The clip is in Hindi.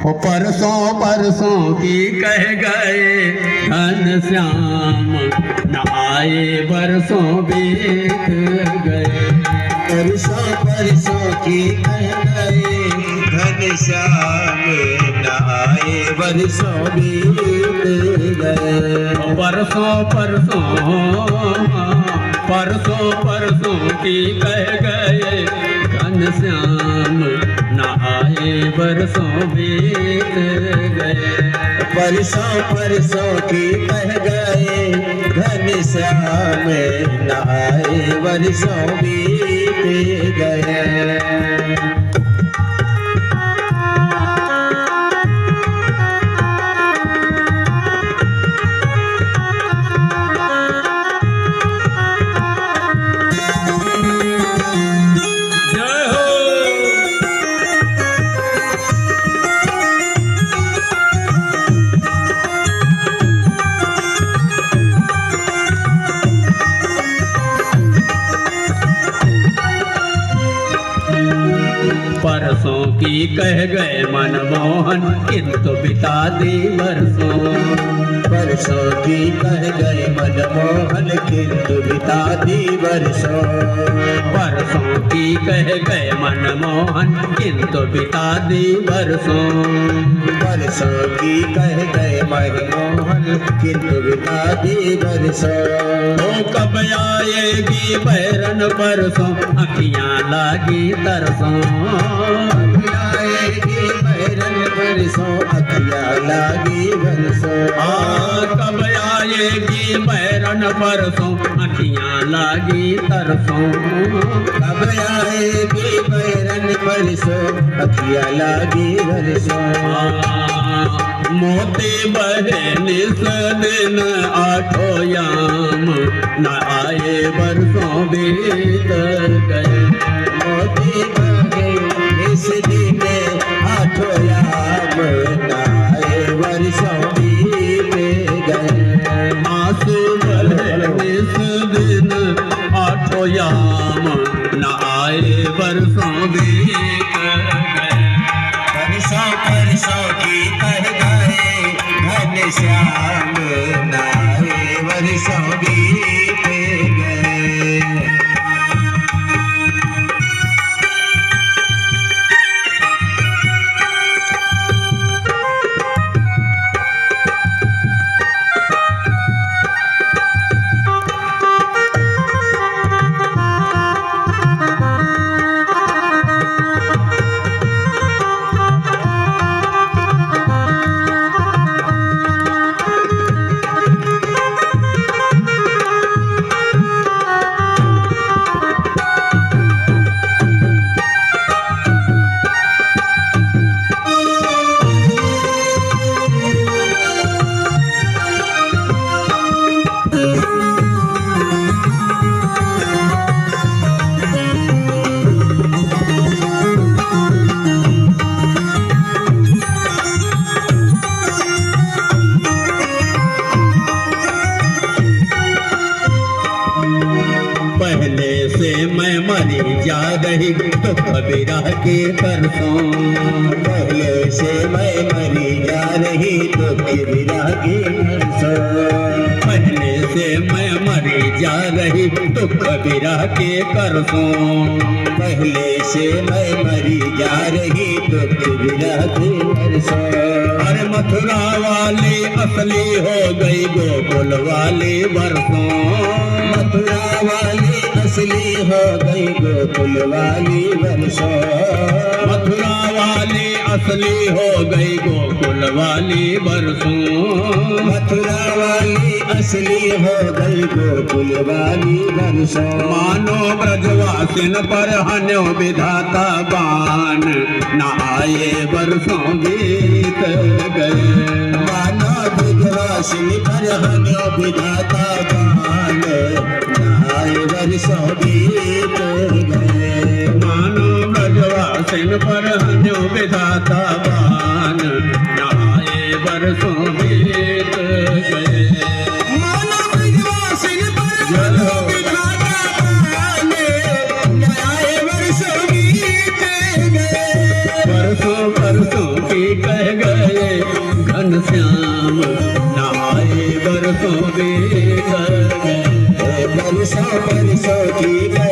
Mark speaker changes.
Speaker 1: वो परसों परसों की कह गए घनश्याम, न आए बरसों बीत गए।
Speaker 2: परसों परसों की कह गए घनश्याम, न आए बरसों बीत गए।
Speaker 1: परसों परसों परसों परसों की कह गए घनश्याम, न आए बरसों बीत गए।
Speaker 2: परसों परसों की कह गए घनश्याम, न आए बरसों बीत गए।
Speaker 1: परसों की कह गए मनमोहन, किंतु बिता दी बरसों।
Speaker 2: परसों की कह गए मनमोहन, किंतु बिता दी बरसों।
Speaker 1: परसों की कह गए मनमोहन, किंतु बिता दी बरसों।
Speaker 2: परसों की कह गए मनमोहन, किंतु बिता दी बरसों।
Speaker 1: ओ कब आएगी बैरन परसों, अखियां लागी तरसों।
Speaker 2: आएगी बैरन परसों, अखियां लागी बरसों।
Speaker 1: कब आएगी बैरन परसों, अखियां लागी तरसों।
Speaker 2: कब आएगी बैरन परसों, अखियां लागी बरसों।
Speaker 1: मोती बहे निस दिन आठों याम, न आए बरसों बीत गए।
Speaker 2: मोती बहे निस दिन आठों याम, न आए बरसों बीत गए।
Speaker 1: आंसू बहे निस दिन आठों याम, न आए बरसों बीत गए।
Speaker 2: परसों परसों की कह गए घनश्याम, न आए बरसों बीत गए।
Speaker 1: पहले से मैं मरी जा रही तो कबीरा के परसों।
Speaker 2: पहले से मैं मरी जा रही तो कबीरा के परसों।
Speaker 1: पहले से मैं मरी जा रही तो कबीरा के परसों।
Speaker 2: पहले से मैं मरी जा रही तो कबीरा के परसों।
Speaker 1: अरे मथुरा वाली असली हो गई गोकुल वाली बरसों।
Speaker 2: मथुरा वाली असली हो गई गोकुल वाली बरसों।
Speaker 1: मथुरा वाली असली हो गई गोकुल वाली बरसों।
Speaker 2: मथुरा वाली असली हो गई गोकुल वाली बरसों।
Speaker 1: मानो ब्रजवासिन पर हन्यो विधाता बान, न आए बरसों बीत गए।
Speaker 2: मानो ब्रजवासिन पर हन्यो विधाता बान, न आए बरसों बीत गए।
Speaker 1: मानो ब्रजवासिन पर हन्यो विधाता बान, न आए बरसों बीत गए।
Speaker 2: मानो ब्रजवासिन पर हन्यो विधाता बान, न आए बरसों बीत गए।
Speaker 1: परसों परसों की कह हम नहाए बरसों बीत गए।
Speaker 2: बरसों बरसों की